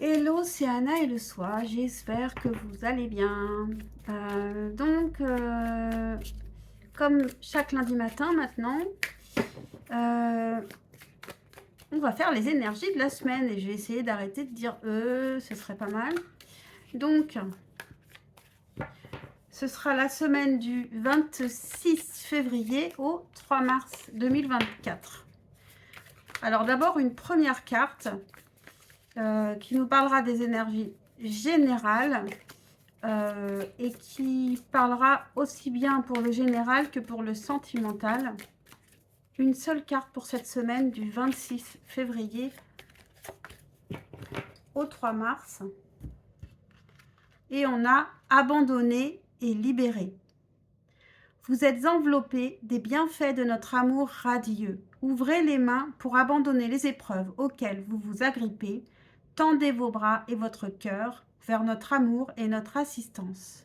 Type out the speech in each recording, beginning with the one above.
Hello, c'est Anna et le soir. J'espère que vous allez bien. Comme chaque lundi matin maintenant, euh, on va faire les énergies de la semaine et je vais essayer d'arrêter de dire ce serait pas mal. Donc, ce sera la semaine du 26 février au 3 mars 2024. Alors d'abord, une première carte qui nous parlera des énergies générales. Et qui parlera aussi bien pour le général que pour le sentimental. Une seule carte pour cette semaine du 26 février au 3 mars. Et on a abandonné et libéré. Vous êtes enveloppés des bienfaits de notre amour radieux. Ouvrez les mains pour abandonner les épreuves auxquelles vous vous agrippez. Tendez vos bras et votre cœur vers notre amour et notre assistance.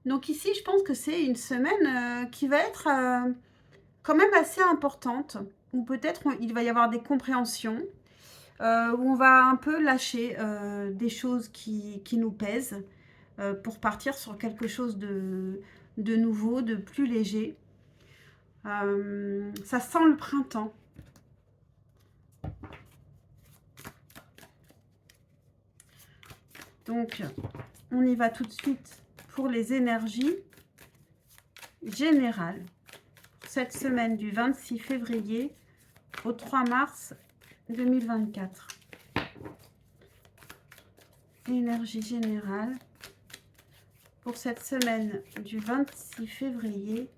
Donc ici, je pense que c'est une semaine qui va être quand même assez importante, où peut-être il va y avoir des compréhensions, où on va un peu lâcher des choses qui nous pèsent pour partir sur quelque chose de nouveau, de plus léger. Ça sent le printemps. Donc, on y va tout de suite pour les énergies générales. Cette semaine du 26 février au 3 mars 2024. Énergie générale pour cette semaine du 26 février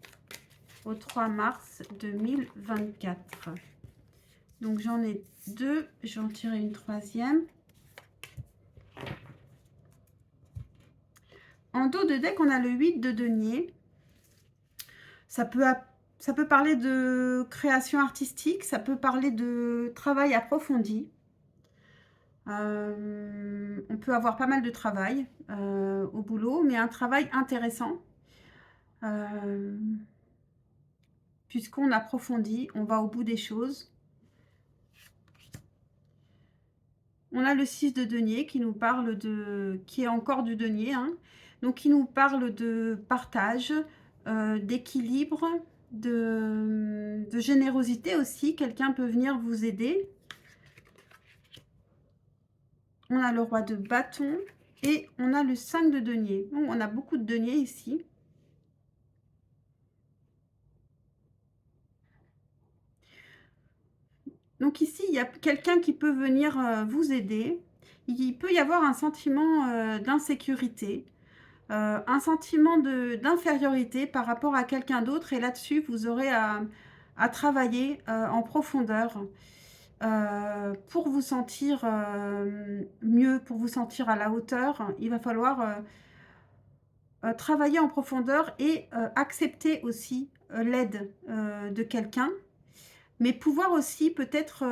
au 3 mars 2024. Donc j'en ai deux, je vais en tirer une troisième. En dos de deck, on a le 8 de denier. Ça peut parler de création artistique, ça peut parler de travail approfondi. On peut avoir pas mal de travail au boulot, mais un travail intéressant. Puisqu'on approfondit, on va au bout des choses. On a le 6 de denier qui nous parle qui est encore du denier, hein, donc qui nous parle de partage, d'équilibre, de générosité aussi. Quelqu'un peut venir vous aider. On a le roi de bâton et on a le 5 de denier. Donc, on a beaucoup de deniers ici. Donc ici, il y a quelqu'un qui peut venir vous aider. Il peut y avoir un sentiment d'insécurité, un sentiment d'infériorité par rapport à quelqu'un d'autre. Et là-dessus, vous aurez à travailler en profondeur pour vous sentir mieux, pour vous sentir à la hauteur. Il va falloir travailler en profondeur et accepter aussi l'aide de quelqu'un. Mais pouvoir aussi peut-être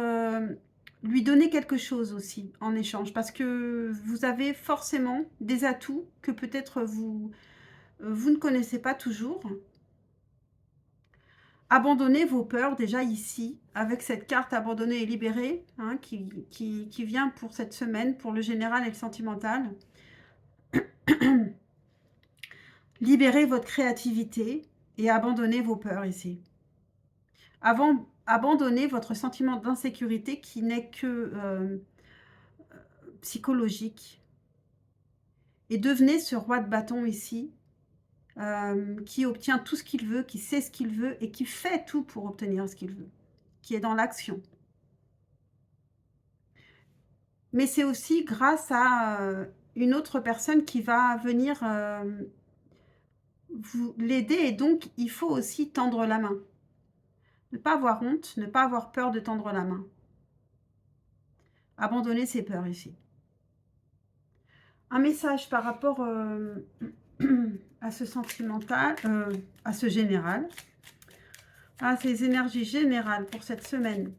lui donner quelque chose aussi en échange. Parce que vous avez forcément des atouts que peut-être vous ne connaissez pas toujours. Abandonnez vos peurs déjà ici, avec cette carte abandonnée et libérée, hein, qui vient pour cette semaine, pour le général et le sentimental. Libérez votre créativité et abandonnez vos peurs ici. Abandonnez votre sentiment d'insécurité qui n'est que psychologique. Et devenez ce roi de bâton ici, qui obtient tout ce qu'il veut, qui sait ce qu'il veut et qui fait tout pour obtenir ce qu'il veut, qui est dans l'action. Mais c'est aussi grâce à une autre personne qui va venir vous l'aider, et donc il faut aussi tendre la main. Ne pas avoir honte, ne pas avoir peur de tendre la main. Abandonner ses peurs ici. Un message par rapport à ce sentimental, à ce général, à ces énergies générales pour cette semaine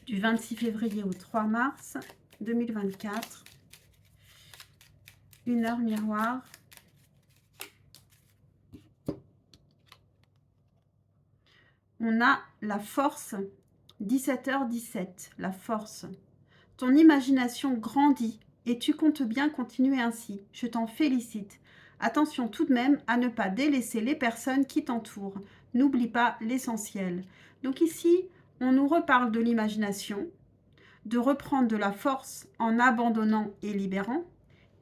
du 26 février au 3 mars 2024. Une heure miroir. On a la force, 17h17, la force. Ton imagination grandit et tu comptes bien continuer ainsi. Je t'en félicite. Attention tout de même à ne pas délaisser les personnes qui t'entourent. N'oublie pas l'essentiel. Donc ici, on nous reparle de l'imagination, de reprendre de la force en abandonnant et libérant,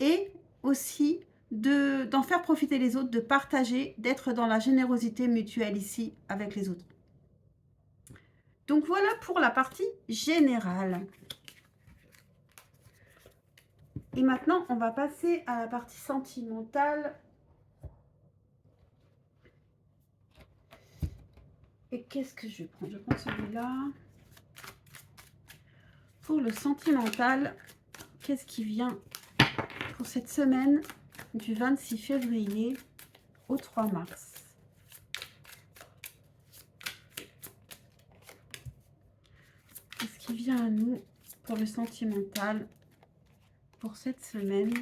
et aussi d'en faire profiter les autres, de partager, d'être dans la générosité mutuelle ici avec les autres. Donc voilà pour la partie générale. Et maintenant, on va passer à la partie sentimentale. Et qu'est-ce que je prends? Je prends celui-là. Pour le sentimental, qu'est-ce qui vient pour cette semaine du 26 février au 3 mars? Qu'est-ce qui vient à nous pour le sentimental pour cette semaine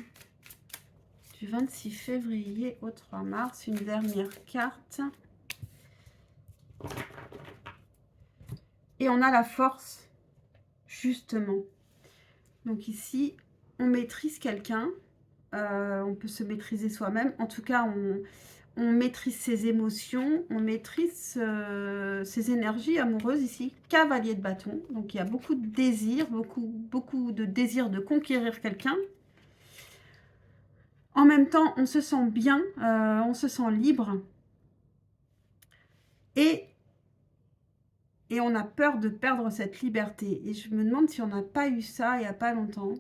du 26 février au 3 mars? Une dernière carte. Et on a la force, justement. Donc ici, on maîtrise quelqu'un. On peut se maîtriser soi-même. En tout cas, on maîtrise ses émotions, on maîtrise ses énergies amoureuses ici. Cavalier de bâton. Donc il y a beaucoup de désir, beaucoup de désir de conquérir quelqu'un. En même temps, on se sent bien, on se sent libre. Et on a peur de perdre cette liberté. Et je me demande si on n'a pas eu ça il n'y a pas longtemps.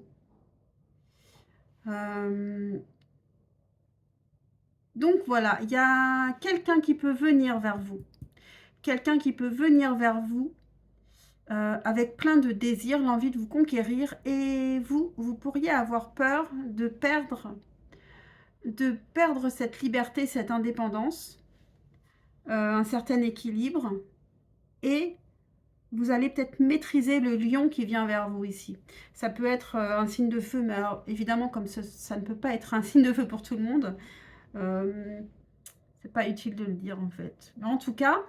Donc voilà, il y a quelqu'un qui peut venir vers vous. Quelqu'un qui peut venir vers vous avec plein de désirs, l'envie de vous conquérir. Et vous pourriez avoir peur de perdre cette liberté, cette indépendance, un certain équilibre. Et vous allez peut-être maîtriser le lion qui vient vers vous ici. Ça peut être un signe de feu, mais alors évidemment, comme ça ne peut pas être un signe de feu pour tout le monde, c'est pas utile de le dire en fait. Mais en tout cas,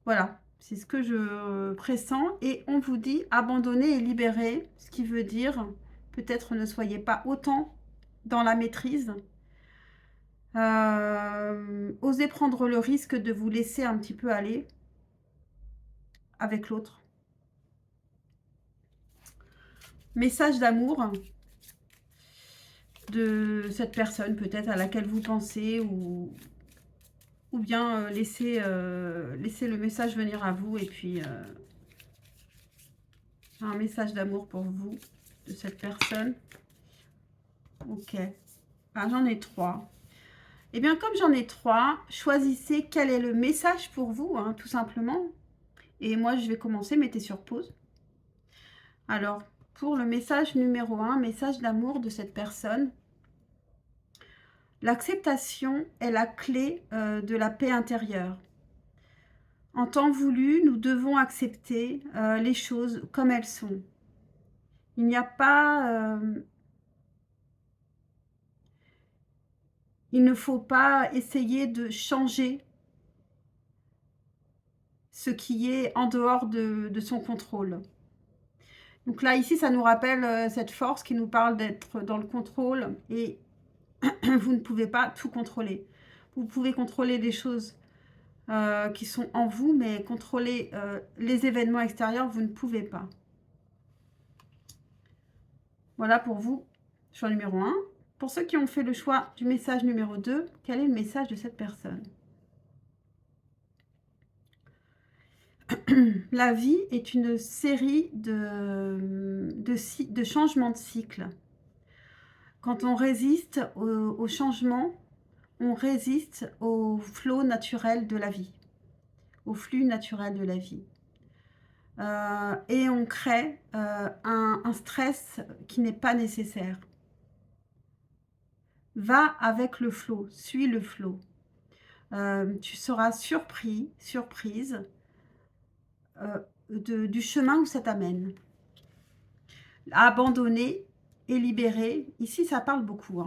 voilà, c'est ce que je pressens. Et on vous dit abandonner et libérer, ce qui veut dire peut-être ne soyez pas autant dans la maîtrise. Osez prendre le risque de vous laisser un petit peu aller avec l'autre. Message d'amour de cette personne peut-être à laquelle vous pensez, ou bien laisser le message venir à vous. Et puis un message d'amour pour vous de cette personne. Ok, ah, j'en ai 3. Et bien comme j'en ai 3, choisissez quel est le message pour vous, hein, tout simplement. Et moi je vais commencer, mettez sur pause. Alors pour le message numéro 1, message d'amour de cette personne. L'acceptation est la clé de la paix intérieure. En temps voulu, nous devons accepter les choses comme elles sont. Il n'y a pas... il ne faut pas essayer de changer ce qui est en dehors de son contrôle. Donc là, ici, ça nous rappelle cette force qui nous parle d'être dans le contrôle. Et vous ne pouvez pas tout contrôler. Vous pouvez contrôler des choses qui sont en vous, mais contrôler les événements extérieurs, vous ne pouvez pas. Voilà pour vous, choix numéro 1. Pour ceux qui ont fait le choix du message numéro 2, quel est le message de cette personne? La vie est une série de changements de cycle. Quand on résiste au changement, on résiste au flot naturel de la vie, au flux naturel de la vie. Et on crée un stress qui n'est pas nécessaire. Va avec le flot, suis le flot. Tu seras surprise du chemin où ça t'amène. Abandonner et libérer. Ici, ça parle beaucoup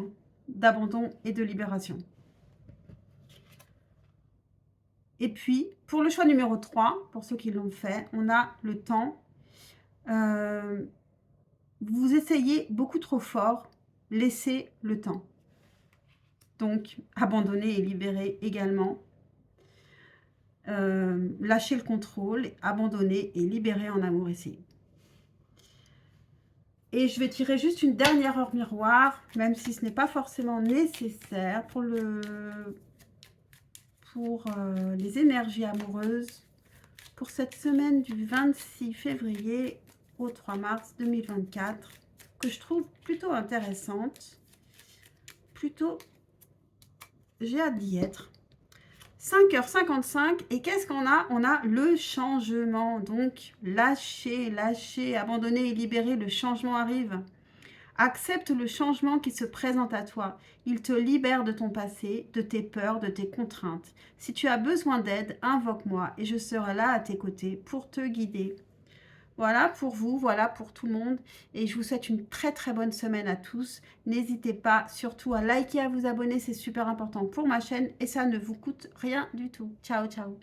d'abandon et de libération. Et puis, pour le choix numéro 3, pour ceux qui l'ont fait, on a le temps Heu, vous essayez beaucoup trop fort, laissez le temps. Donc abandonner et libérer également. Lâcher le contrôle, abandonner et libérer en amour ici. Et je vais tirer juste une dernière heure miroir, même si ce n'est pas forcément nécessaire pour les énergies amoureuses pour cette semaine du 26 février au 3 mars 2024, que je trouve plutôt intéressante. Plutôt, j'ai hâte d'y être. 5h55 et qu'est-ce qu'on a? On a le changement, donc lâcher, lâcher, abandonner et libérer, le changement arrive. Accepte le changement qui se présente à toi. Il te libère de ton passé, de tes peurs, de tes contraintes. Si tu as besoin d'aide, invoque-moi et je serai là à tes côtés pour te guider. Voilà pour vous, voilà pour tout le monde. Et je vous souhaite une très très bonne semaine à tous. N'hésitez pas surtout à liker, à vous abonner, c'est super important pour ma chaîne et ça ne vous coûte rien du tout. Ciao, ciao.